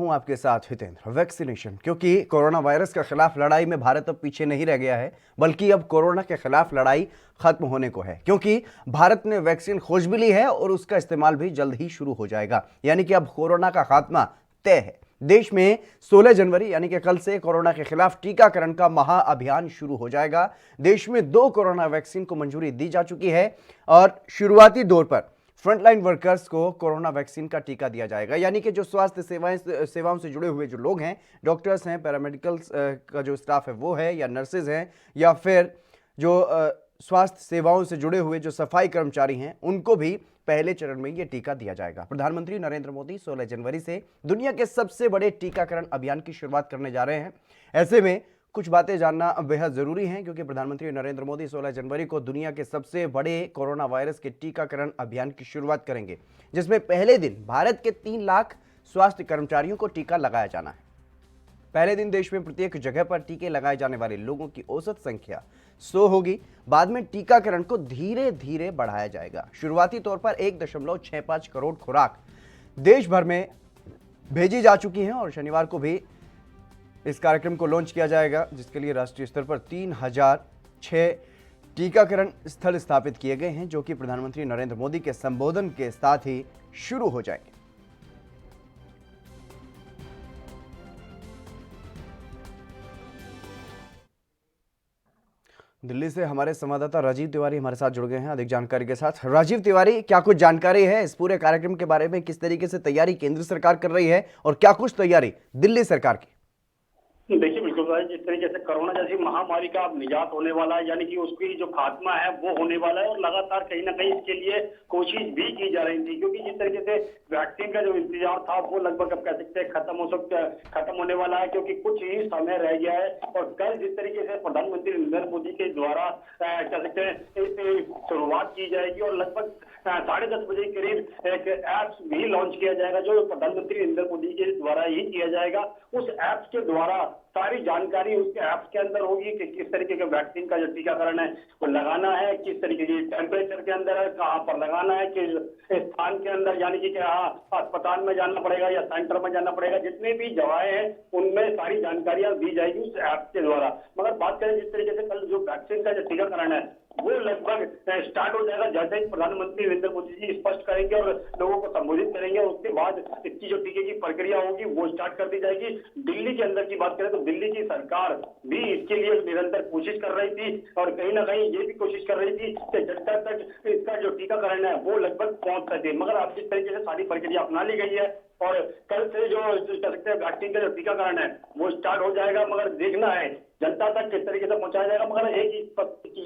हूं आपके साथ हितेंद्र। वैक्सीनेशन, क्योंकि कोरोना वायरस के खिलाफ लड़ाई में भारत अब पीछे नहीं रह गया है, बल्कि अब कोरोना के खिलाफ लड़ाई खत्म होने को है, क्योंकि भारत ने वैक्सीन खोज भी ली है और उसका इस्तेमाल भी जल्द ही शुरू हो जाएगा। यानी कि अब कोरोना का खात्मा तय है। देश में 16 जनवरी यानी कि कल से कोरोना के खिलाफ टीकाकरण का महाअभियान शुरू हो जाएगा। देश में 2 कोरोना वैक्सीन को मंजूरी दी जा चुकी है और शुरुआती दौर पर फ्रंटलाइन वर्कर्स को कोरोना वैक्सीन का टीका दिया जाएगा। यानी कि जो स्वास्थ्य सेवाओं से जुड़े हुए जो लोग हैं, डॉक्टर्स हैं, पैरामेडिकल्स का जो स्टाफ है वो है, या नर्सेज हैं, या फिर जो स्वास्थ्य सेवाओं से जुड़े हुए जो सफाई कर्मचारी हैं, उनको भी पहले चरण में यह टीका दिया जाएगा। प्रधानमंत्री नरेंद्र मोदी 16 जनवरी से दुनिया के सबसे बड़े टीकाकरण अभियान की शुरुआत करने जा रहे हैं। ऐसे में कुछ बातें जानना बेहद जरूरी हैं, क्योंकि प्रधानमंत्री नरेंद्र मोदी 16 जनवरी को दुनिया के सबसे बड़े कोरोना वायरस के टीकाकरण अभियान की शुरुआत करेंगे, जिसमें पहले दिन भारत के 3 लाख स्वास्थ्य कर्मचारियों को टीका लगाया जाना है। पहले दिन देश में प्रत्येक जगह पर टीके लगाए जाने वाले लोगों की औसत संख्या 100 होगी। बाद में टीकाकरण को धीरे धीरे बढ़ाया जाएगा। शुरुआती तौर पर 1.65 करोड़ खुराक देश भर में भेजी जा चुकी हैं और शनिवार को भी इस कार्यक्रम को लॉन्च किया जाएगा, जिसके लिए राष्ट्रीय स्तर पर 3006 टीकाकरण स्थल स्थापित किए गए हैं, जो कि प्रधानमंत्री नरेंद्र मोदी के संबोधन के साथ ही शुरू हो जाएंगे। दिल्ली से हमारे संवाददाता राजीव तिवारी हमारे साथ जुड़ गए हैं अधिक जानकारी के साथ। राजीव तिवारी, क्या कुछ जानकारी है इस पूरे कार्यक्रम के बारे में? किस तरीके से तैयारी केंद्र सरकार कर रही है और क्या कुछ तैयारी दिल्ली सरकार की? देखिए बिल्कुल भाई, जिस तरीके से कोरोना जैसी महामारी का अब निजात होने वाला है, यानी कि उसकी जो खात्मा है वो होने वाला है, और लगातार कहीं ना कहीं इसके लिए कोशिश भी की जा रही थी, क्योंकि जिस तरीके से वैक्सीन का जो इंतजार था वो लगभग अब कह सकते हैं खत्म होने वाला है, क्योंकि कुछ ही समय रह गया है। और कल जिस तरीके से प्रधानमंत्री नरेंद्र मोदी के द्वारा कह सकते हैं शुरुआत की जाएगी और लगभग 10:30 बजे के करीब एक ऐप्स भी लॉन्च किया जाएगा, जो प्रधानमंत्री नरेंद्र मोदी के द्वारा ही किया जाएगा। उस ऐप्स के द्वारा सारी जानकारी उसके ऐप्स के अंदर होगी कि किस तरीके के वैक्सीन का जो टीकाकरण है वो लगाना है, किस तरीके की टेम्परेचर के अंदर है, कहाँ पर लगाना है, किस स्थान के अंदर, यानी कि क्या अस्पताल में जाना पड़ेगा या सेंटर में जाना पड़ेगा, जितने भी दवाएं हैं उनमें सारी जानकारियां दी जाएगी उस ऐप के द्वारा। मगर बात करें जिस तरीके से कल जो वैक्सीन का जो टीकाकरण है वो लगभग स्टार्ट हो जाएगा जैसे ही प्रधानमंत्री नरेंद्र मोदी जी स्पष्ट करेंगे और लोगों को संबोधित करेंगे। उसके बाद इसकी जो टीके की प्रक्रिया होगी वो स्टार्ट कर दी जाएगी। दिल्ली के अंदर की बात करें तो दिल्ली की सरकार भी इसके लिए निरंतर कोशिश कर रही थी और कहीं ना कहीं ये भी कोशिश कर रही थी कि जनता तक इसका जो टीकाकरण है वो लगभग पहुंच सके। मगर अब जिस तरीके से सारी प्रक्रिया अपना ली गई है और कल से जो कह सकते हैं वैक्सीन का जो टीकाकरण है वो स्टार्ट हो जाएगा, मगर देखना है जनता तक किस तरीके से पहुंचाया जाएगा। मगर एक ही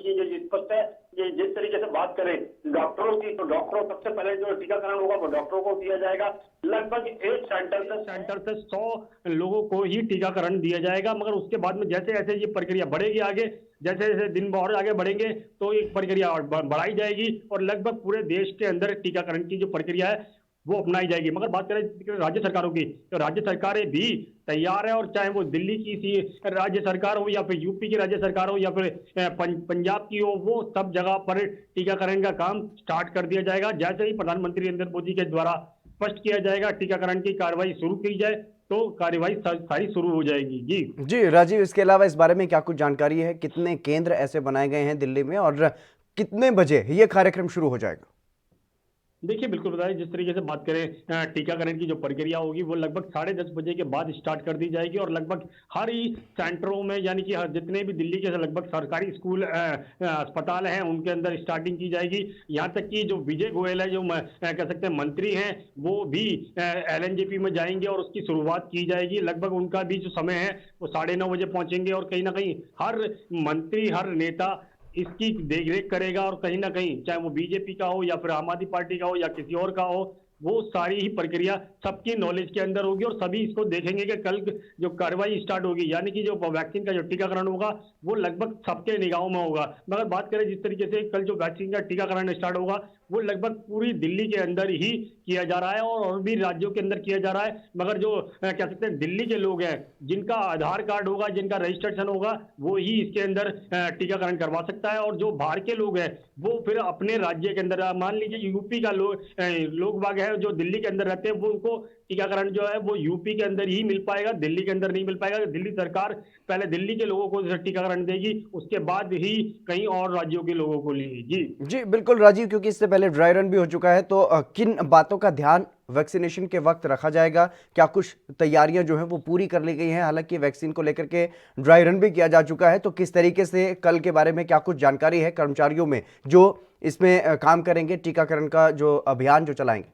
चीज स्पष्ट है, ये जिस तरीके से बात करें डॉक्टरों की, तो डॉक्टरों सबसे पहले जो टीकाकरण होगा वो डॉक्टरों को दिया जाएगा। लगभग एक सेंटर से 100 लोगों को ही टीकाकरण दिया जाएगा। मगर उसके बाद में जैसे जैसे ये प्रक्रिया बढ़ेगी आगे, जैसे जैसे दिन और आगे बढ़ेंगे तो एक प्रक्रिया और बढ़ाई जाएगी और लगभग पूरे देश के अंदर टीकाकरण की जो प्रक्रिया है वो अपनाई जाएगी। मगर बात करें राज्य सरकारों की, तो राज्य सरकारें भी तैयार है, और चाहे वो दिल्ली की राज्य सरकार हो या फिर यूपी की राज्य सरकार हो या फिर पंजाब की हो, वो सब जगह पर टीकाकरण का काम स्टार्ट कर दिया जाएगा। जैसे ही प्रधानमंत्री नरेंद्र मोदी के द्वारा स्पष्ट किया जाएगा टीकाकरण की कार्रवाई शुरू की जाए तो कार्यवाही सारी शुरू हो जाएगी। जी राजीव, इसके अलावा इस बारे में क्या कुछ जानकारी है? कितने केंद्र ऐसे बनाए गए हैं दिल्ली में और कितने बजे ये कार्यक्रम शुरू हो जाएगा? देखिए बिल्कुल बताइए, जिस तरीके से बात करें टीकाकरण की जो प्रक्रिया होगी वो लगभग 10:30 बजे के बाद स्टार्ट कर दी जाएगी और लगभग हर ही सेंटरों में, यानी कि जितने भी दिल्ली के लगभग सरकारी स्कूल अस्पताल हैं उनके अंदर स्टार्टिंग की जाएगी। यहाँ तक कि जो विजय गोयल है, जो कह सकते हैं मंत्री हैं, वो भी LNJP में जाएंगे और उसकी शुरुआत की जाएगी। लगभग उनका भी जो समय है वो 9:30 बजे पहुंचेंगे और कहीं ना कहीं हर मंत्री, हर नेता इसकी देखरेख करेगा और कहीं ना कहीं चाहे वो बीजेपी का हो या फिर आम आदमी पार्टी का हो या किसी और का हो, वो सारी ही प्रक्रिया सबकी नॉलेज के अंदर होगी और सभी इसको देखेंगे कि कल जो कार्रवाई स्टार्ट होगी, यानी कि जो वैक्सीन का जो टीकाकरण होगा वो लगभग सबके निगाहों में होगा। मगर बात करें जिस तरीके से कल जो वैक्सीन का टीकाकरण स्टार्ट होगा वो लगभग पूरी दिल्ली के अंदर ही किया जा रहा है और भी राज्यों के अंदर किया जा रहा है। मगर जो कह सकते हैं दिल्ली के लोग हैं, जिनका आधार कार्ड होगा, जिनका रजिस्ट्रेशन होगा, वो ही इसके अंदर टीकाकरण करवा सकता है। और जो बाहर के लोग हैं वो फिर अपने राज्य के अंदर, मान लीजिए यूपी का लोग बाग है जो दिल्ली के अंदर रहते हैं, वो उनको टीकाकरण जो है वो यूपी के अंदर ही मिल पाएगा, दिल्ली के अंदर नहीं मिल पाएगा। दिल्ली सरकार पहले दिल्ली के लोगों को टीकाकरण देगी, उसके बाद ही कई और राज्यों के लोगों को लेगी। जी जी बिल्कुल राजीव, क्योंकि इससे पहले ड्राई रन भी हो चुका है, तो किन बातों का ध्यान वैक्सीनेशन के वक्त रखा जाएगा? क्या कुछ तैयारियां जो हैं वो पूरी कर ली गई हैं? हालांकि वैक्सीन को लेकर के ड्राई रन भी किया जा चुका है, तो किस तरीके से कल के बारे में क्या कुछ जानकारी है कर्मचारियों में जो इसमें काम करेंगे, टीकाकरण का जो अभियान जो चलाएंगे?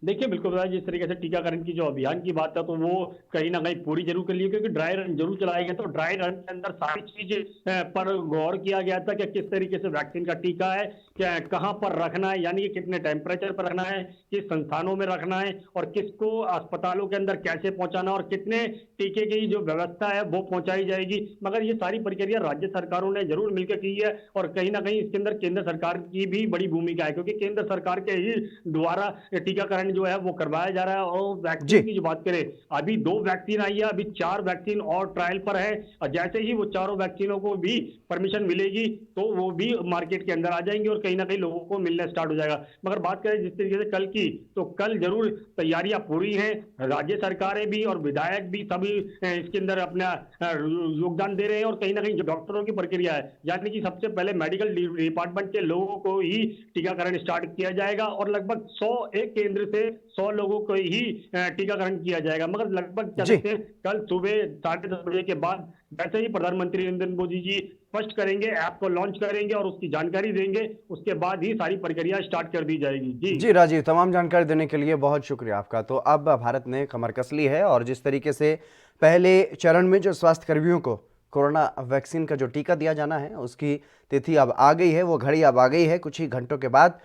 देखिए बिल्कुल बताया, जिस तरीके से टीकाकरण की जो अभियान की बात है तो वो कहीं ना कहीं पूरी जरूर कर ली है, क्योंकि ड्राई रन जरूर चलाया गया। तो ड्राई रन के अंदर सारी चीजें पर गौर किया गया था कि किस तरीके से वैक्सीन का टीका है, क्या कहाँ पर रखना है, यानी कि कितने टेम्परेचर पर रखना है, किस संस्थानों में रखना है, और किसको अस्पतालों के अंदर कैसे पहुंचाना, और कितने टीके की जो व्यवस्था है वो पहुंचाई जाएगी। मगर ये सारी प्रक्रिया राज्य सरकारों ने जरूर मिलकर की है, और कहीं ना कहीं इसके अंदर केंद्र सरकार की भी बड़ी भूमिका है, क्योंकि केंद्र सरकार के ही द्वारा टीकाकरण जो है वो करवाया जा रहा है। और वैक्सीन की जो बात करें, अभी 2 वैक्सीन आई है, अभी 4 वैक्सीन और ट्रायल पर है, और जैसे ही वो चारों वैक्सीनों को भी परमिशन मिलेगी तो वो भी मार्केट के अंदर आ जाएंगे और कहीं ना कहीं लोगों को मिलना स्टार्ट हो जाएगा। मगर बात करें जिस तरीके से कल की, तो कल जरूर तैयारियां पूरी हैं, राज्य सरकारें भी और विधायक भी सभी इसके अंदर अपना योगदान दे रहे हैं। और कहीं ना कहीं जो डॉक्टरों की प्रक्रिया है, यानी कि सबसे पहले मेडिकल डिपार्टमेंट के लोगों को ही टीकाकरण स्टार्ट किया जाएगा, और लगभग 100 एक केंद्र से 100 लोगों को ही टीकाकरण किया जाएगा। मगर लगभग क्या कहते हैं, कल सुबह 10:30 बजे के बाद वैसे ही प्रधानमंत्री नरेंद्र मोदी जी स्पष्ट करेंगे, ऐप को लॉन्च करेंगे और उसकी जानकारी देंगे, उसके बाद ही सारी प्रक्रिया स्टार्ट कर दी जाएगी। जी राजीव, तमाम जानकारी देने के लिए बहुत शुक्रिया आपका। तो अब भारत ने कमर कस ली है, और जिस तरीके से पहले चरण में जो स्वास्थ्य कर्मियों को कोरोना वैक्सीन का जो टीका दिया जाना है उसकी तिथि अब आ गई है, वो घड़ी अब आ गई है कुछ ही घंटों के बाद।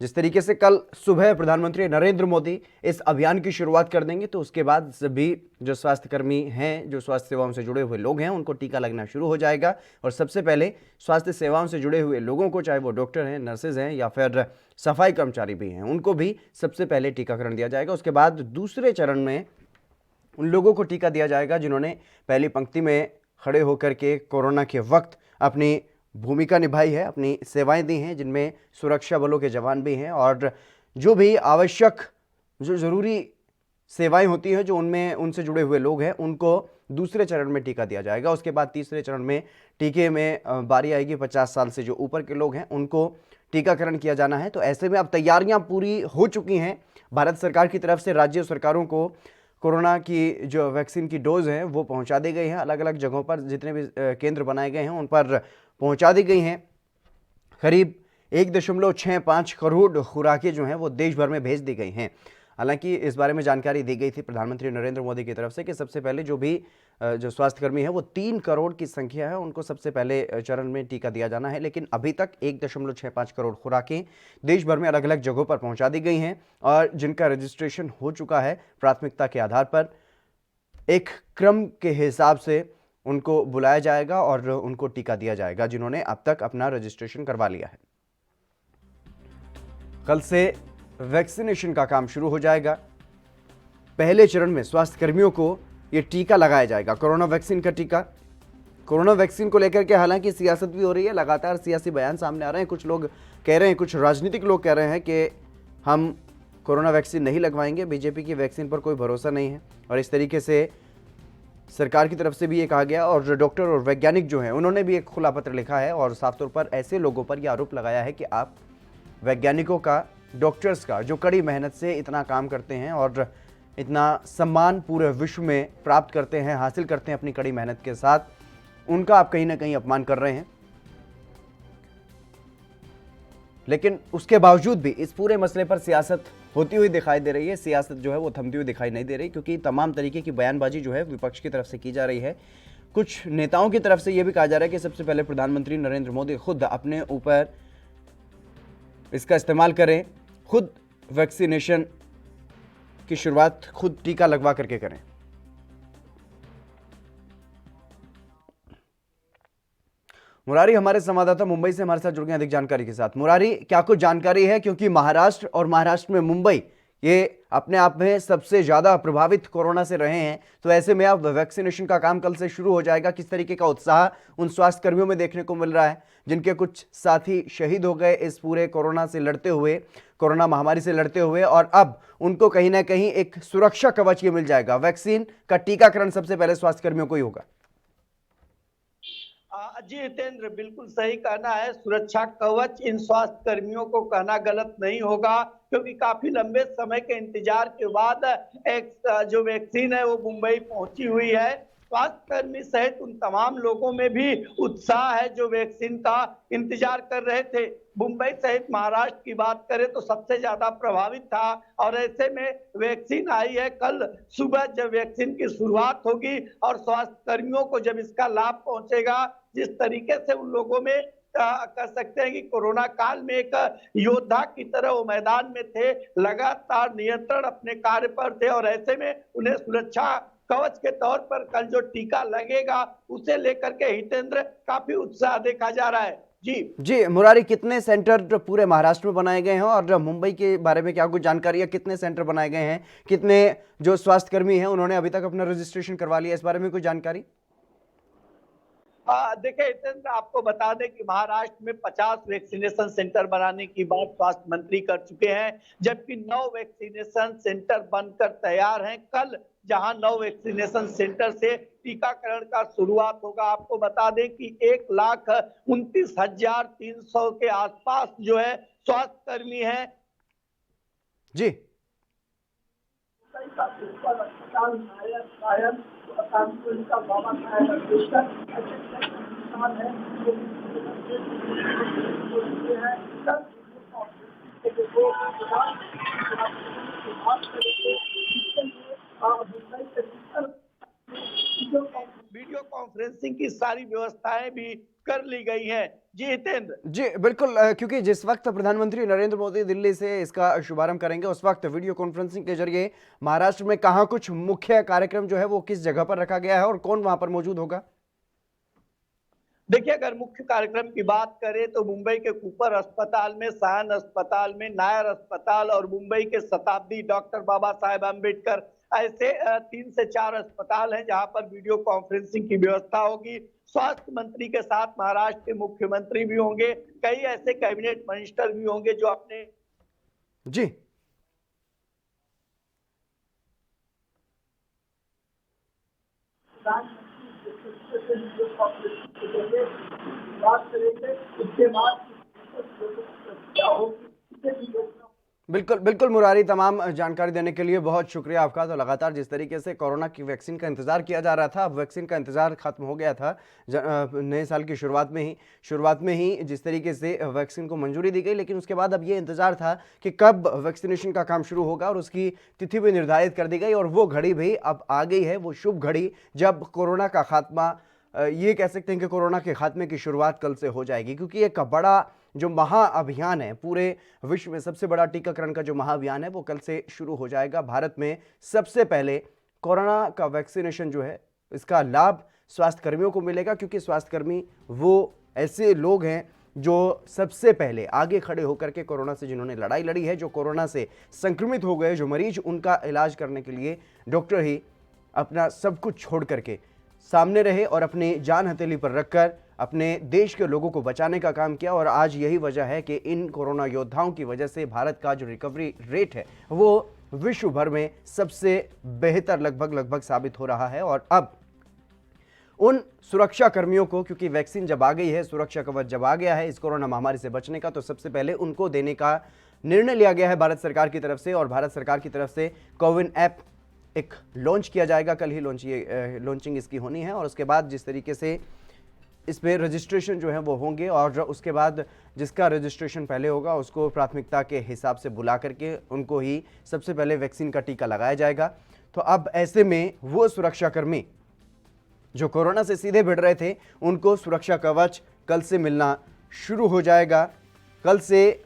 जिस तरीके से कल सुबह प्रधानमंत्री नरेंद्र मोदी इस अभियान की शुरुआत कर देंगे, तो उसके बाद सभी जो स्वास्थ्यकर्मी हैं, जो स्वास्थ्य सेवाओं से जुड़े हुए लोग हैं, उनको टीका लगना शुरू हो जाएगा। और सबसे पहले स्वास्थ्य सेवाओं से जुड़े हुए लोगों को, चाहे वो डॉक्टर हैं, नर्सेज हैं या फिर सफाई कर्मचारी भी हैं, उनको भी सबसे पहले टीकाकरण दिया जाएगा। उसके बाद दूसरे चरण में उन लोगों को टीका दिया जाएगा जिन्होंने पहली पंक्ति में खड़े होकर के कोरोना के वक्त अपनी भूमिका निभाई है, अपनी सेवाएं दी हैं, जिनमें सुरक्षा बलों के जवान भी हैं, और जो भी आवश्यक जो ज़रूरी सेवाएं होती हैं जो उनमें उनसे जुड़े हुए लोग हैं, उनको दूसरे चरण में टीका दिया जाएगा। उसके बाद तीसरे चरण में टीके में बारी आएगी 50 साल से जो ऊपर के लोग हैं, उनको टीकाकरण किया जाना है। तो ऐसे में अब तैयारियां पूरी हो चुकी हैं भारत सरकार की तरफ से। राज्य सरकारों को कोरोना की जो वैक्सीन की डोज हैं वो पहुंचा दी गई हैं, अलग अलग जगहों पर जितने भी केंद्र बनाए गए हैं उन पर पहुंचा दी गई हैं। करीब 1.65 करोड़ खुराकें जो हैं वो देश भर में भेज दी गई हैं। हालांकि इस बारे में जानकारी दी गई थी प्रधानमंत्री नरेंद्र मोदी की तरफ से कि सबसे पहले जो भी जो स्वास्थ्यकर्मी है वो 3 करोड़ की संख्या है, उनको सबसे पहले चरण में टीका दिया जाना है। लेकिन अभी तक 1.65 करोड़ खुराकें देश भर में अलग अलग जगहों पर पहुंचा दी गई हैं, और जिनका रजिस्ट्रेशन हो चुका है प्राथमिकता के आधार पर एक क्रम के हिसाब से उनको बुलाया जाएगा और उनको टीका दिया जाएगा जिन्होंने अब तक अपना रजिस्ट्रेशन करवा लिया है। कल से वैक्सीनेशन का काम शुरू हो जाएगा। पहले चरण में स्वास्थ्य कर्मियों को यह टीका लगाया जाएगा, कोरोना वैक्सीन का टीका। कोरोना वैक्सीन को लेकर के हालांकि सियासत भी हो रही है, लगातार सियासी बयान सामने आ रहे हैं। कुछ लोग कह रहे हैं, कुछ राजनीतिक लोग कह रहे हैं कि हम कोरोना वैक्सीन नहीं लगवाएंगे, बीजेपी की वैक्सीन पर कोई भरोसा नहीं है। और इस तरीके से सरकार की तरफ से भी ये कहा गया, और डॉक्टर और वैज्ञानिक जो हैं उन्होंने भी एक खुला पत्र लिखा है और साफ तौर पर ऐसे लोगों पर यह आरोप लगाया है कि आप वैज्ञानिकों का, डॉक्टर्स का, जो कड़ी मेहनत से इतना काम करते हैं और इतना सम्मान पूरे विश्व में प्राप्त करते हैं, हासिल करते हैं अपनी कड़ी मेहनत के साथ, उनका आप कहीं ना कहीं अपमान कर रहे हैं। लेकिन उसके बावजूद भी इस पूरे मसले पर सियासत होती हुई दिखाई दे रही है। सियासत जो है वो थमती हुई दिखाई नहीं दे रही, क्योंकि तमाम तरीके की बयानबाजी जो है विपक्ष की तरफ से की जा रही है। कुछ नेताओं की तरफ से यह भी कहा जा रहा है कि सबसे पहले प्रधानमंत्री नरेंद्र मोदी खुद अपने ऊपर इसका इस्तेमाल करें, खुद वैक्सीनेशन की शुरुआत, खुद टीका लगवा करके करें। मुरारी हमारे संवाददाता मुंबई से हमारे साथ जुड़ गए अधिक जानकारी के साथ। मुरारी, क्या कुछ जानकारी है, क्योंकि महाराष्ट्र और महाराष्ट्र में मुंबई ये अपने आप में सबसे ज्यादा प्रभावित कोरोना से रहे हैं, तो ऐसे में अब वैक्सीनेशन का काम कल से शुरू हो जाएगा। किस तरीके का उत्साह उन स्वास्थ्य कर्मियों में देखने को मिल रहा है जिनके कुछ साथी शहीद हो गए इस पूरे कोरोना से लड़ते हुए, कोरोना महामारी से लड़ते हुए, और अब उनको कहीं ना कहीं एक सुरक्षा कवच ये मिल जाएगा। वैक्सीन का टीकाकरण सबसे पहले स्वास्थ्य कर्मियों को ही होगा। जी हितेंद्र, बिल्कुल सही कहना है। सुरक्षा कवच इन स्वास्थ्य कर्मियों को कहना गलत नहीं होगा, क्योंकि काफी लंबे समय के इंतजार के बाद एक जो वैक्सीन है वो मुंबई पहुंची हुई है। स्वास्थ्य कर्मी सहित उन तमाम लोगों में भी उत्साह है जो वैक्सीन का इंतजार कर रहे थे। मुंबई सहित महाराष्ट्र की बात करें तो सबसे ज्यादा प्रभावित था, और ऐसे में वैक्सीन आई है। कल सुबह जब वैक्सीन की शुरुआत होगी और स्वास्थ्य कर्मियों को जब इसका लाभ पहुंचेगा, जिस तरीके से उन लोगों में कह सकते हैं कि कोरोना काल में एक योद्धा की तरह वो मैदान में थे, लगातार नियंत्रण अपने कार्य पर थे, और ऐसे में उन्हें सुरक्षा कवच के तौर पर कल जो टीका लगेगा उसे लेकर के हितेंद्र काफी उत्साह देखा जा रहा है। जी मुरारी, कितने सेंटर पूरे महाराष्ट्र में बनाए गए हैं, और मुंबई के बारे में क्या कुछ जानकारी है? कितने सेंटर बनाए गए हैं, कितने जो स्वास्थ्य कर्मी हैं उन्होंने अभी तक अपना रजिस्ट्रेशन करवा लिया, इस बारे में कोई जानकारी? देखिए हितेंद्र, आपको बता दें कि महाराष्ट्र में 50 वैक्सीनेशन सेंटर बनाने की बात स्वास्थ्य मंत्री कर चुके हैं, जबकि 9 वैक्सीनेशन सेंटर बनकर तैयार हैं। कल जहां 9 वैक्सीनेशन सेंटर से टीकाकरण का शुरुआत होगा, आपको बता दें कि 1,29,300 के आसपास जो है स्वास्थ्य कर्मी हैं। जी वीडियो कॉन्फ्रेंसिंग की सारी व्यवस्थाएं भी कर ली गई हैं। जी हितेंद्र। जी बिल्कुल, क्योंकि जिस वक्त प्रधानमंत्री नरेंद्र मोदी दिल्ली से इसका शुभारंभ करेंगे उस वक्त वीडियो कॉन्फ्रेंसिंग के जरिए महाराष्ट्र में कहाँ कुछ मुख्य कार्यक्रम जो है वो किस जगह पर रखा गया है और कौन वहां पर मौजूद होगा? देखिए, अगर मुख्य कार्यक्रम की बात करें तो मुंबई के कूपर अस्पताल में, सायन अस्पताल में, नायर अस्पताल और मुंबई के शताब्दी डॉक्टर बाबा साहेब अम्बेडकर, ऐसे 3 से 4 अस्पताल हैं जहां पर वीडियो कॉन्फ्रेंसिंग की व्यवस्था होगी। स्वास्थ्य मंत्री के साथ महाराष्ट्र के मुख्यमंत्री भी होंगे, कई ऐसे कैबिनेट मिनिस्टर भी होंगे जो अपने जी बात करेंगे, उसके बाद क्या होगी। बिल्कुल बिल्कुल मुरारी, तमाम जानकारी देने के लिए बहुत शुक्रिया आपका। तो लगातार जिस तरीके से कोरोना की वैक्सीन का इंतजार किया जा रहा था, अब वैक्सीन का इंतजार खत्म हो गया था नए साल की शुरुआत में ही जिस तरीके से वैक्सीन को मंजूरी दी गई, लेकिन उसके बाद अब ये इंतजार था कि कब वैक्सीनेशन का काम शुरू होगा, और उसकी तिथि भी निर्धारित कर दी गई, और वो घड़ी भी अब आ गई है, वो शुभ घड़ी जब कोरोना का खात्मा, ये कह सकते हैं कि कोरोना के खात्मे की शुरुआत कल से हो जाएगी। क्योंकि एक बड़ा जो महाअभियान है, पूरे विश्व में सबसे बड़ा टीकाकरण का जो महाअभियान है वो कल से शुरू हो जाएगा। भारत में सबसे पहले कोरोना का वैक्सीनेशन जो है इसका लाभ स्वास्थ्य कर्मियों को मिलेगा, क्योंकि स्वास्थ्य कर्मी वो ऐसे लोग हैं जो सबसे पहले आगे खड़े होकर के कोरोना से जिन्होंने लड़ाई लड़ी है, जो कोरोना से संक्रमित हो गए, जो मरीज, उनका इलाज करने के लिए डॉक्टर ही अपना सब कुछ छोड़ करके सामने रहे और अपनी जान हथेली पर रखकर अपने देश के लोगों को बचाने का काम किया। और आज यही वजह है कि इन कोरोना योद्धाओं की वजह से भारत का जो रिकवरी रेट है वो विश्व भर में सबसे बेहतर लगभग साबित हो रहा है। और अब उन सुरक्षा कर्मियों को, क्योंकि वैक्सीन जब आ गई है, सुरक्षा कवच जब आ गया है इस कोरोना महामारी से बचने का, तो सबसे पहले उनको देने का निर्णय लिया गया है भारत सरकार की तरफ से। और भारत सरकार की तरफ से कोविन ऐप एक लॉन्च किया जाएगा, कल ही लॉन्चिंग इसकी होनी है। और उसके बाद जिस तरीके से इस पे रजिस्ट्रेशन जो है वो होंगे, और उसके बाद जिसका रजिस्ट्रेशन पहले होगा उसको प्राथमिकता के हिसाब से बुला करके उनको ही सबसे पहले वैक्सीन का टीका लगाया जाएगा। तो अब ऐसे में वो सुरक्षाकर्मी जो कोरोना से सीधे भिड़ रहे थे, उनको सुरक्षा कवच कल से मिलना शुरू हो जाएगा। कल से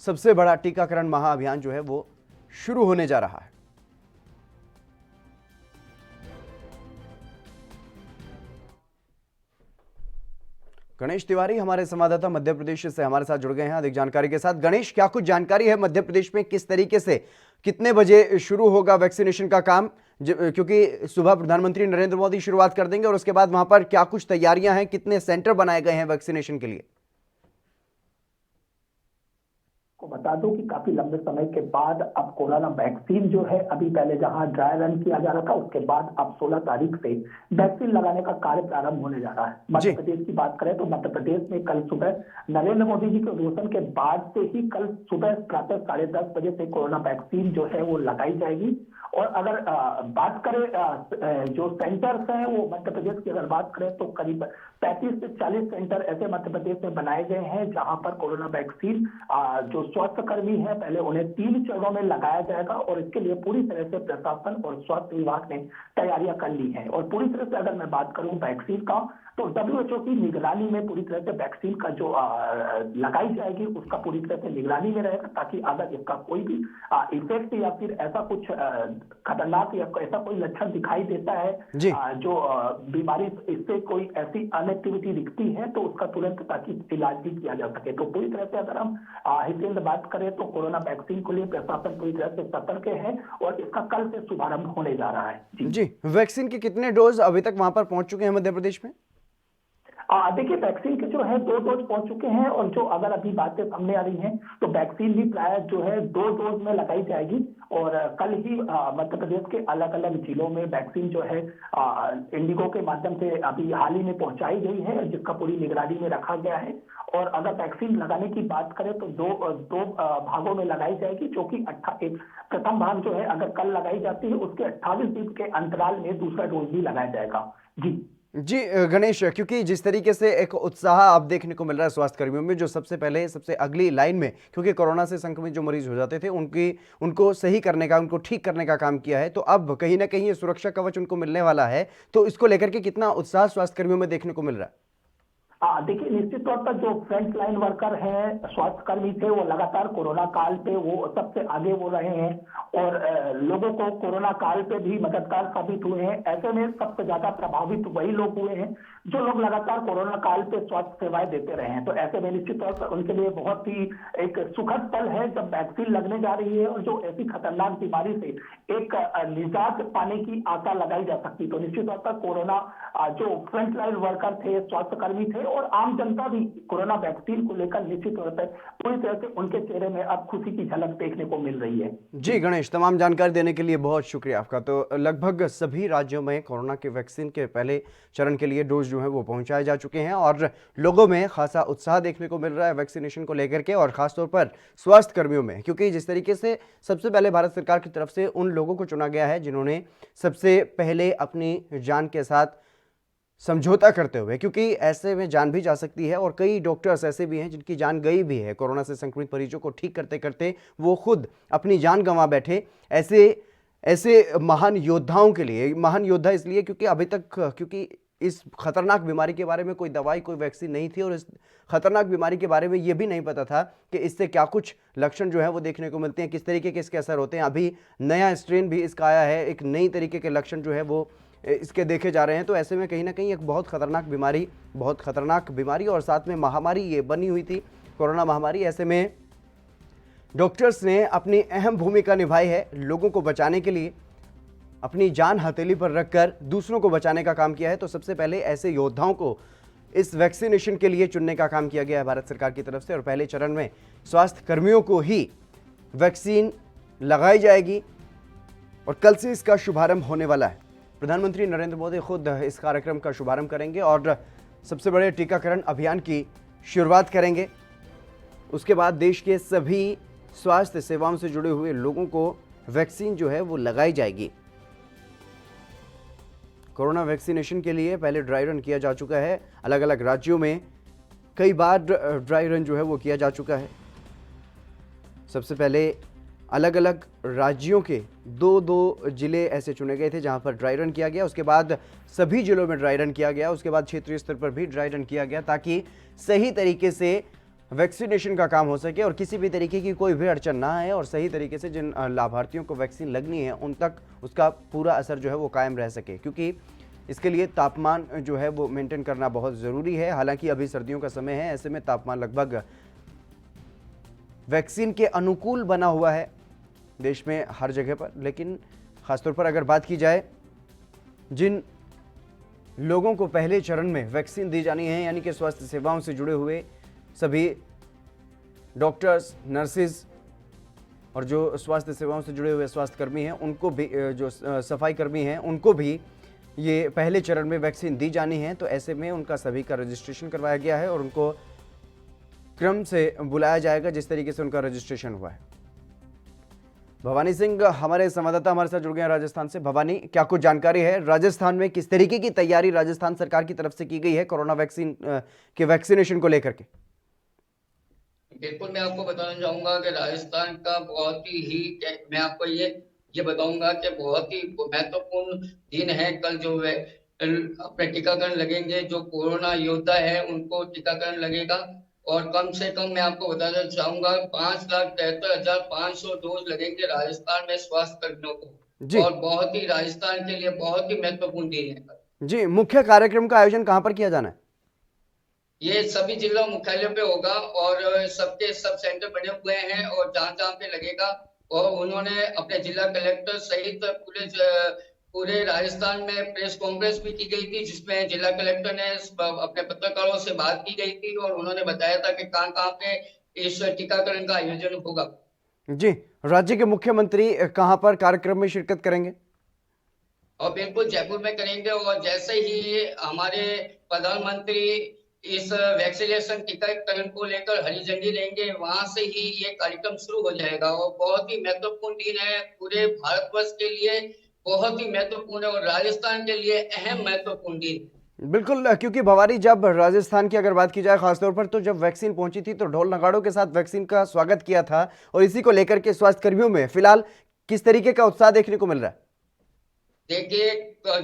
सबसे बड़ा टीकाकरण महाअभियान जो है वो शुरू होने जा रहा है। गणेश तिवारी हमारे संवाददाता मध्य प्रदेश से हमारे साथ जुड़ गए हैं अधिक जानकारी के साथ। गणेश, क्या कुछ जानकारी है मध्य प्रदेश में किस तरीके से कितने बजे शुरू होगा वैक्सीनेशन का काम? क्योंकि सुबह प्रधानमंत्री नरेंद्र मोदी शुरुआत कर देंगे और उसके बाद वहां पर क्या कुछ तैयारियां हैं, कितने सेंटर बनाए गए हैं वैक्सीनेशन के लिए? को बता दूं कि काफी लंबे समय के बाद अब कोरोना वैक्सीन जो है, अभी पहले जहां ड्राई रन किया जा रहा था, उसके बाद अब 16 तारीख से वैक्सीन लगाने का कार्य प्रारंभ होने जा रहा है। मध्य प्रदेश की बात करें तो मध्य प्रदेश में कल सुबह नरेंद्र मोदी जी के उद्घोषण के बाद से ही कल सुबह प्रातः 10:30 बजे से कोरोना वैक्सीन जो है वो लगाई जाएगी। और अगर बात करें जो सेंटर्स हैं, वो मध्य प्रदेश की अगर बात करें तो करीब 35 से 40 सेंटर ऐसे मध्य प्रदेश में बनाए गए हैं जहां पर कोरोना वैक्सीन जो स्वास्थ्य कर्मी है पहले उन्हें 3 चरणों में लगाया जाएगा और इसके लिए पूरी तरह से प्रशासन और स्वास्थ्य विभाग ने तैयारियां कर ली है। और पूरी तरह से अगर मैं बात करूं वैक्सीन का, तो WHO की निगरानी में पूरी तरह से वैक्सीन का जो लगाई जाएगी उसका पूरी तरह से निगरानी में रहेगा, ताकि अगर इसका कोई भी इफेक्ट या फिर ऐसा कुछ खतरनाक या ऐसा कोई लक्षण दिखाई देता है जो बीमारी, इससे कोई ऐसी अनएक्टिविटी दिखती है तो उसका तुरंत ताकि इलाज भी किया जा सके। तो पूरी तरह से अगर हम हितेंद्र बात करें तो कोरोना वैक्सीन को लिए प्रशासन पूरी तरह से सतर्क है और इसका कल से शुभारंभ होने जा रहा है। जी, वैक्सीन के कितने डोज अभी तक वहां पर पहुंच चुके हैं मध्य प्रदेश में? देखिए, वैक्सीन के जो है 2 डोज पहुंच चुके हैं और जो अगर अभी बातें सामने आ रही हैं तो वैक्सीन भी प्राय जो है 2 डोज में लगाई जाएगी। और कल ही मध्य प्रदेश के अलग अलग जिलों में वैक्सीन जो है इंडिगो के माध्यम से अभी हाल ही में पहुंचाई गई है, जिसका पूरी निगरानी में रखा गया है। और अगर वैक्सीन लगाने की बात करें तो दो भागों में लगाई जाएगी, जो कि एक प्रथम भाग जो है अगर कल लगाई जाती है उसके 28 दिन के अंतराल में दूसरा डोज भी लगाया जाएगा। जी गणेश, क्योंकि जिस तरीके से एक उत्साह अब देखने को मिल रहा है स्वास्थ्य कर्मियों में, जो सबसे पहले सबसे अगली लाइन में, क्योंकि कोरोना से संक्रमित जो मरीज हो जाते थे उनको सही करने का, उनको ठीक करने का काम किया है, तो अब कहीं ना कहीं ये सुरक्षा कवच उनको मिलने वाला है, तो इसको लेकर के कितना उत्साह स्वास्थ्य कर्मियों में देखने को मिल रहा है? देखिए, निश्चित तौर पर जो फ्रंट लाइन वर्कर हैं, स्वास्थ्य कर्मी थे, वो लगातार कोरोना काल पे वो सबसे आगे वो रहे हैं और लोगों को कोरोना काल पे भी मददगार साबित हुए हैं। ऐसे में सबसे ज्यादा प्रभावित वही लोग हुए हैं जो लोग लगातार कोरोना काल पे स्वास्थ्य सेवाएं देते रहे हैं। तो ऐसे में निश्चित तौर पर उनके लिए बहुत ही एक सुखद पल है जब वैक्सीन लगने जा रही है और जो ऐसी खतरनाक बीमारी से एक निजात पाने की आशा लगाई जा सकती। तो निश्चित तौर पर कोरोना जो फ्रंट लाइन वर्कर थे, स्वास्थ्य कर्मी थे और आम जनता भी कोरोना वैक्सीन को लेकर निश्चित तौर पर पूरी तरह से उनके चेहरे में अब खुशी की झलक देखने को मिल रही है। जी गणेश, तमाम जानकारी देने के लिए बहुत शुक्रिया आपका। तो लगभग सभी राज्यों में कोरोना के वैक्सीन के पहले चरण के लिए डोज जो है वो पहुंचाए जा चुके हैं और लोगों में खासा उत्साह देखने को मिल रहा है वैक्सीनेशन को लेकर के, और खासतौर पर स्वास्थ्य कर्मियों में, क्योंकि जिस तरीके से सबसे पहले भारत सरकार की तरफ से उन लोगों को चुना गया है जिन्होंने सबसे पहले अपनी जान के साथ समझौता करते हुए, क्योंकि ऐसे में जान भी जा सकती है और कई डॉक्टर्स ऐसे भी हैं जिनकी जान गई भी है कोरोना से संक्रमित मरीजों को ठीक करते करते, वो खुद अपनी जान गंवा बैठे। ऐसे महान योद्धाओं के लिए, महान योद्धा इसलिए क्योंकि अभी तक क्योंकि इस खतरनाक बीमारी के बारे में कोई दवाई, कोई वैक्सीन नहीं थी और इस खतरनाक बीमारी के बारे में ये भी नहीं पता था कि इससे क्या कुछ लक्षण जो है वो देखने को मिलते हैं, किस तरीके के इसके असर होते हैं। अभी नया स्ट्रेन भी इसका आया है, एक नई तरीके के लक्षण जो है वो इसके देखे जा रहे हैं। तो ऐसे में कहीं ना कहीं एक बहुत खतरनाक बीमारी और साथ में महामारी ये बनी हुई थी, कोरोना महामारी। ऐसे में डॉक्टर्स ने अपनी अहम भूमिका निभाई है, लोगों को बचाने के लिए अपनी जान हथेली पर रखकर दूसरों को बचाने का काम किया है। तो सबसे पहले ऐसे योद्धाओं को इस वैक्सीनेशन के लिए चुनने का काम किया गया है भारत सरकार की तरफ से, और पहले चरण में स्वास्थ्य कर्मियों को ही वैक्सीन लगाई जाएगी और कल से इसका शुभारंभ होने वाला है। प्रधानमंत्री नरेंद्र मोदी खुद इस कार्यक्रम का शुभारंभ करेंगे और सबसे बड़े टीकाकरण अभियान की शुरुआत करेंगे। उसके बाद देश के सभी स्वास्थ्य सेवाओं से जुड़े हुए लोगों को वैक्सीन जो है वो लगाई जाएगी। कोरोना वैक्सीनेशन के लिए पहले ड्राई रन किया जा चुका है, अलग अलग राज्यों में कई बार ड्राई रन जो है वो किया जा चुका है। सबसे पहले अलग अलग राज्यों के 2 जिले ऐसे चुने गए थे जहां पर ड्राई रन किया गया, उसके बाद सभी जिलों में ड्राई रन किया गया, उसके बाद क्षेत्रीय स्तर पर भी ड्राई रन किया गया, ताकि सही तरीके से वैक्सीनेशन का काम हो सके और किसी भी तरीके की कोई भी अड़चन ना आए और सही तरीके से जिन लाभार्थियों को वैक्सीन लगनी है उन तक उसका पूरा असर जो है वो कायम रह सके। क्योंकि इसके लिए तापमान जो है वो मेंटेन करना बहुत ज़रूरी है। हालांकि अभी सर्दियों का समय है, ऐसे में तापमान लगभग वैक्सीन के अनुकूल बना हुआ है देश में हर जगह पर। लेकिन ख़ासतौर पर अगर बात की जाए जिन लोगों को पहले चरण में वैक्सीन दी जानी है, यानी कि स्वास्थ्य सेवाओं से जुड़े हुए सभी डॉक्टर्स, नर्सेज और जो स्वास्थ्य सेवाओं से जुड़े हुए स्वास्थ्यकर्मी हैं, उनको भी, जो सफाई कर्मी हैं, उनको भी ये पहले चरण में वैक्सीन दी जानी है। तो ऐसे में उनका सभी का रजिस्ट्रेशन करवाया गया है और उनको क्रम से बुलाया जाएगा जिस तरीके से उनका रजिस्ट्रेशन हुआ है। भवानी सिंह हमारे संवाददाता हमारे साथ जुड़ गए हैं राजस्थान से। भवानी, क्या कुछ जानकारी है राजस्थान में किस तरीके की तैयारी राजस्थान सरकार की तरफ से की गई है कोरोना वैक्सीन के वैक्सीनेशन को लेकर के? बिल्कुल, मैं आपको बताना चाहूंगा कि राजस्थान का बहुत ही मैं आपको ये बताऊंगा कि बहुत ही महत्वपूर्ण दिन है कल, जो है अपने टीकाकरण लगेंगे। जो कोरोना योद्धा है उनको टीकाकरण लगेगा और कम से कम मैं आपको बताना चाहूंगा 5,73,500 डोज लगेंगे राजस्थान में स्वास्थ्य कर्मियों को। और बहुत ही राजस्थान के लिए बहुत ही महत्वपूर्ण दिन है जी। मुख्य कार्यक्रम का आयोजन कहाँ पर किया जाना है? ये सभी जिला मुख्यालयों पे होगा और सबके सब सेंटर बने हुए हैं और जहाँ जहाँ पे लगेगा। और उन्होंने अपने जिला कलेक्टर सहित पूरे राजस्थान में प्रेस कॉन्फ्रेंस भी की गई थी, जिसमें जिला कलेक्टर ने अपने पत्रकारों से बात की गई थी और उन्होंने बताया था कि कहाँ कहाँ पे इस टीकाकरण का आयोजन होगा। जी, राज्य के मुख्यमंत्री कहाँ पर कार्यक्रम में शिरकत करेंगे? और बिल्कुल जयपुर में करेंगे और जैसे ही हमारे प्रधानमंत्री इस वैक्सीनेशन टीकाकरण को लेकर हरी झंडी लेंगे, वहां से ही ये कार्यक्रम शुरू हो जाएगा। और बहुत ही महत्वपूर्ण दिन है पूरे भारतवर्ष के लिए, बहुत ही महत्वपूर्ण है और राजस्थान के लिए अहम महत्वपूर्ण दिन। बिल्कुल, क्योंकि भवानी, जब राजस्थान की अगर बात की जाए खासतौर पर, तो जब वैक्सीन पहुंची थी तो ढोल नगाड़ों के साथ वैक्सीन का स्वागत किया था और इसी को लेकर के स्वास्थ्य कर्मियों में फिलहाल किस तरीके का उत्साह देखने को मिल रहा है? देखिए,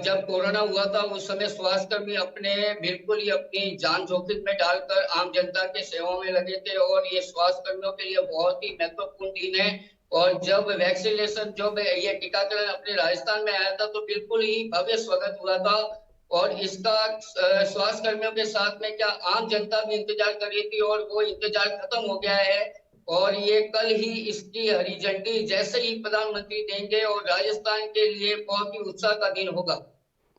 जब कोरोना हुआ था उस समय स्वास्थ्यकर्मी बिल्कुल ही अपनी जान जोखिम में डालकर आम जनता के सेवा में लगे थे और ये स्वास्थ्यकर्मियों के लिए बहुत ही महत्वपूर्ण दिन है। और जब वैक्सीनेशन, जब ये टीकाकरण अपने राजस्थान में आया था तो बिल्कुल ही भव्य स्वागत हुआ था। और इसका स्वास्थ्य कर्मियों के साथ में क्या आम जनता भी इंतजार कर रही थी और वो इंतजार खत्म हो गया है। और ये कल ही इसकी हरी झंडी जैसे ही प्रधानमंत्री देंगे और राजस्थान के लिए बहुत ही उत्साह का दिन होगा।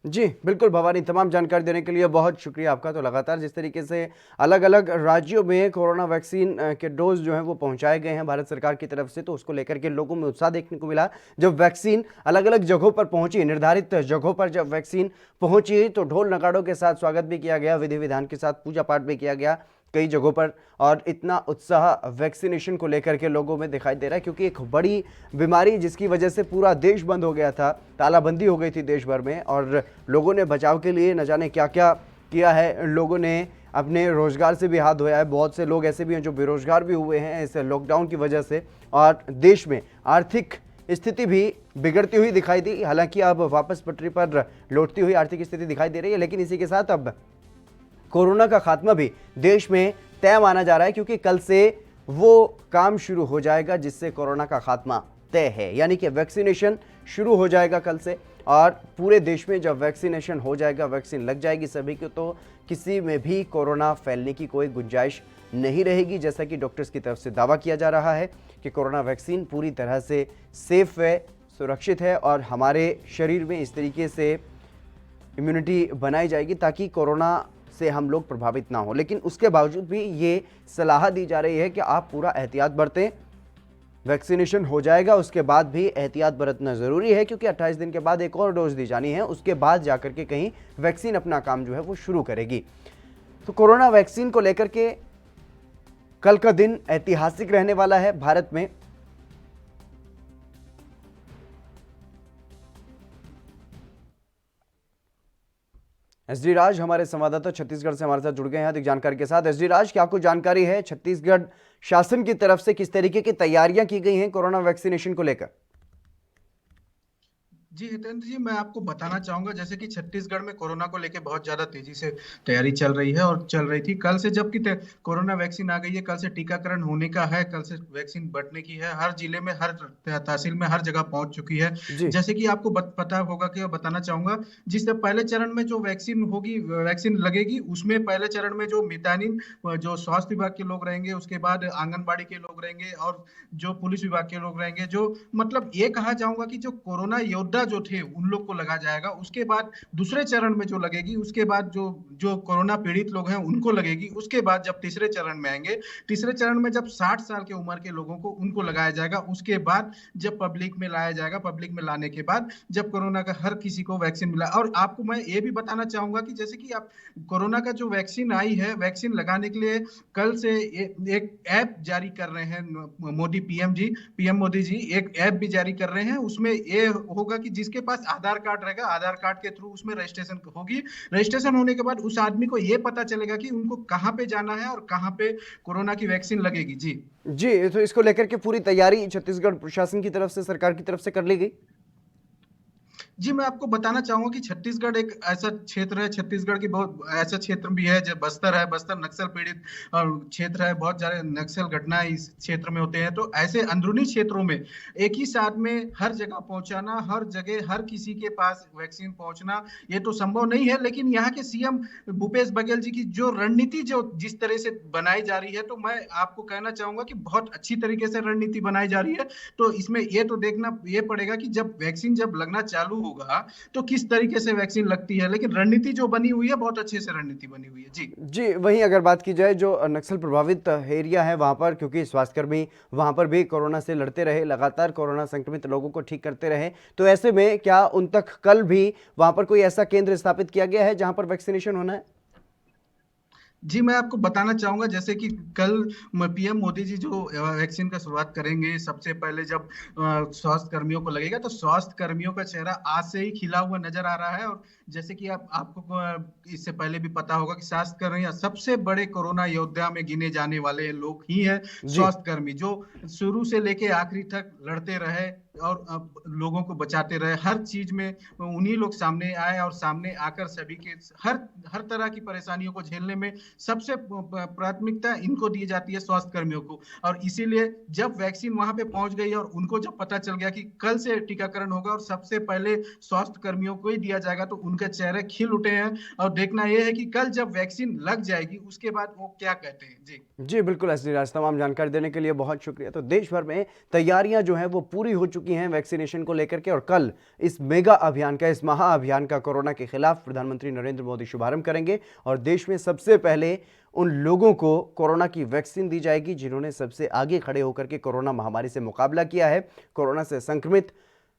जी बिल्कुल भवानी, तमाम जानकारी देने के लिए बहुत शुक्रिया आपका। तो लगातार जिस तरीके से अलग अलग राज्यों में कोरोना वैक्सीन के डोज जो हैं वो पहुंचाए गए हैं भारत सरकार की तरफ से, तो उसको लेकर के लोगों में उत्साह देखने को मिला। जब वैक्सीन अलग अलग जगहों पर पहुंची, निर्धारित जगहों पर जब वैक्सीन पहुंची तो ढोल नगाड़ों के साथ स्वागत भी किया गया, विधि विधान के साथ पूजा पाठ भी किया गया कई जगहों पर। और इतना उत्साह वैक्सीनेशन को लेकर के लोगों में दिखाई दे रहा है, क्योंकि एक बड़ी बीमारी जिसकी वजह से पूरा देश बंद हो गया था, तालाबंदी हो गई थी देश भर में, और लोगों ने बचाव के लिए न जाने क्या क्या किया है। लोगों ने अपने रोजगार से भी हाथ धोया है। बहुत से लोग ऐसे भी हैं जो बेरोजगार भी हुए हैं इस लॉकडाउन की वजह से, और देश में आर्थिक स्थिति भी बिगड़ती हुई दिखाई दी। हालांकि अब वापस पटरी पर लौटती हुई आर्थिक स्थिति दिखाई दे रही है, लेकिन इसी के साथ अब कोरोना का खात्मा भी देश में तय माना जा रहा है, क्योंकि कल से वो काम शुरू हो जाएगा जिससे कोरोना का खात्मा तय है, यानी कि वैक्सीनेशन शुरू हो जाएगा कल से। और पूरे देश में जब वैक्सीनेशन हो जाएगा, वैक्सीन लग जाएगी सभी को, तो किसी में भी कोरोना फैलने की कोई गुंजाइश नहीं रहेगी। जैसा कि डॉक्टर्स की तरफ से दावा किया जा रहा है कि कोरोना वैक्सीन पूरी तरह से सेफ है, सुरक्षित है, और हमारे शरीर में इस तरीके से इम्यूनिटी बनाई जाएगी ताकि कोरोना से हम लोग प्रभावित ना हो। लेकिन उसके बावजूद भी ये सलाह दी जा रही है कि आप पूरा एहतियात बरतें। वैक्सीनेशन हो जाएगा, उसके बाद भी एहतियात बरतना ज़रूरी है, क्योंकि 28 दिन के बाद एक और डोज दी जानी है, उसके बाद जाकर के कहीं वैक्सीन अपना काम जो है वो शुरू करेगी। तो कोरोना वैक्सीन को लेकर के कल का दिन ऐतिहासिक रहने वाला है भारत में। एसडी राज हमारे संवाददाता छत्तीसगढ़ से हमारे साथ जुड़ गए हैं अधिक जानकारी के साथ। एसडी राज, क्या कुछ जानकारी है छत्तीसगढ़ शासन की तरफ से, किस तरीके की तैयारियां की गई हैं कोरोना वैक्सीनेशन को लेकर? जी हितेंद्र जी, मैं आपको बताना चाहूंगा जैसे कि छत्तीसगढ़ में कोरोना को लेके बहुत ज्यादा तेजी से तैयारी चल रही है और चल रही थी। कल से जबकि कोरोना वैक्सीन आ गई है, कल से टीकाकरण होने का है, कल से वैक्सीन बंटने की है। हर जिले में, हर तहसील में, हर जगह पहुंच चुकी है। जी। जैसे कि आपको पता होगा कि बताना चाहूंगा, जिससे पहले चरण में जो वैक्सीन होगी, वैक्सीन लगेगी, उसमें पहले चरण में जो मितानिन, जो स्वास्थ्य विभाग के लोग रहेंगे, उसके बाद आंगनबाड़ी के लोग रहेंगे और जो पुलिस विभाग के लोग रहेंगे, जो मतलब ये कहा जाऊंगा कि जो कोरोना योद्धा जो थे उन लोग को लगा जाएगा। उसके बाद दूसरे चरण में जो लगेगी, उसके बाद जो जो कोरोना पीड़ित लोग हैं उनको लगेगी। उसके बाद जब तीसरे चरण में आएंगे, तीसरे चरण में जब 60 साल के उम्र के लोगों को उनको लगाया जाएगा। उसके बाद जब पब्लिक में लाया जाएगा, पब्लिक में लाने के बाद जब कोरोना का हर किसी को वैक्सीन मिला। और आपको मैं ये भी बताना चाहूंगा कि जैसे कि आप कोरोना का जो वैक्सीन आई है, वैक्सीन लगाने के लिए कल से एक ऐप जारी कर रहे हैं मोदी पीएम मोदी जी एक ऐप भी जारी कर रहे हैं। उसमें ये होगा कि जिसके पास आधार कार्ड रहेगा, आधार कार्ड के थ्रू उसमें रजिस्ट्रेशन होगी। रजिस्ट्रेशन होने के बाद उस आदमी को ये पता चलेगा कि उनको कहाँ पे जाना है और कहाँ पे कोरोना की वैक्सीन लगेगी। जी जी, तो इसको लेकर के पूरी तैयारी छत्तीसगढ़ प्रशासन की तरफ से, सरकार की तरफ से कर ली गई। जी, मैं आपको बताना चाहूंगा कि छत्तीसगढ़ एक ऐसा क्षेत्र है, छत्तीसगढ़ की बहुत ऐसा क्षेत्र भी है जो बस्तर है। बस्तर नक्सल पीड़ित क्षेत्र है, बहुत सारे नक्सल घटनाएं इस क्षेत्र में होते हैं। तो ऐसे अंदरूनी क्षेत्रों में एक ही साथ में हर जगह पहुंचाना, हर जगह हर किसी के पास वैक्सीन पहुंचना, ये तो संभव नहीं है। लेकिन यहाँ के सीएम भूपेश बघेल जी की जो रणनीति जो जिस तरह से बनाई जा रही है, तो मैं आपको कहना चाहूंगा कि बहुत अच्छी तरीके से रणनीति बनाई जा रही है। तो इसमें ये तो देखना ये पड़ेगा कि जब वैक्सीन जब लगना चालू होगा तो किस तरीके से वैक्सीन लगती है। लेकिन रणनीति जो बनी हुई है, बहुत अच्छे से रणनीति बनी हुई है। जी जी, वहीं अगर बात की जाए जो नक्सल प्रभावित एरिया है वहां पर, क्योंकि स्वास्थ्यकर्मी वहां पर भी कोरोना से लड़ते रहे, लगातार कोरोना संक्रमित लोगों को ठीक करते रहे, तो ऐसे में क्या उन तक कल भी वहां पर कोई ऐसा केंद्र स्थापित किया गया है जहां पर वैक्सीनेशन होना है? जी, मैं आपको बताना चाहूंगा जैसे कि कल पीएम मोदी जी जो वैक्सीन का शुरुआत करेंगे, सबसे पहले जब स्वास्थ्य कर्मियों को लगेगा, तो स्वास्थ्य कर्मियों का चेहरा आज से ही खिला हुआ नजर आ रहा है। और जैसे कि आपको इससे पहले भी पता होगा कि स्वास्थ्य कर्मी सबसे बड़े कोरोना योद्धा में गिने जाने वाले लोग ही हैं। जी। स्वास्थ्य कर्मी जो शुरू से लेके आखिरी तक लड़ते रहे और लोगों को बचाते रहे, हर चीज में उन्हीं लोग सामने आए और सामने आकर सभी के हर हर तरह की परेशानियों को झेलने में सबसे प्राथमिकता इनको दी जाती है, स्वास्थ्य कर्मियों को। और इसीलिए जब वैक्सीन वहां पे पहुंच गई और उनको जब पता चल गया कि कल से टीकाकरण होगा और सबसे पहले स्वास्थ्य कर्मियों को ही दिया जाएगा, तो उनके चेहरे खिल उठे हैं। और देखना यह है कि कल जब वैक्सीन लग जाएगी उसके बाद वो क्या कहते हैं। जी जी बिल्कुल एसडी राज, तमाम जानकारी देने के लिए बहुत शुक्रिया। तो देश भर में तैयारियां जो हैं वो पूरी हो चुकी हैं वैक्सीनेशन को लेकर के, और कल इस मेगा अभियान का, इस महाअभियान का कोरोना के खिलाफ प्रधानमंत्री नरेंद्र मोदी शुभारंभ करेंगे और देश में सबसे पहले उन लोगों को कोरोना की वैक्सीन दी जाएगी जिन्होंने सबसे आगे खड़े होकर के कोरोना महामारी से मुकाबला किया है। कोरोना से संक्रमित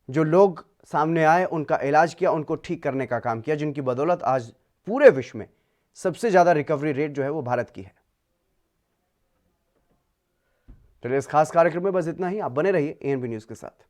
जो लोग सामने आए, उनका इलाज किया, उनको ठीक करने का काम किया, जिनकी बदौलत आज पूरे विश्व में सबसे ज्यादा रिकवरी रेट जो है वो भारत की है। तो इस खास कार्यक्रम में बस इतना ही। आप बने रहिए एएनबी न्यूज के साथ।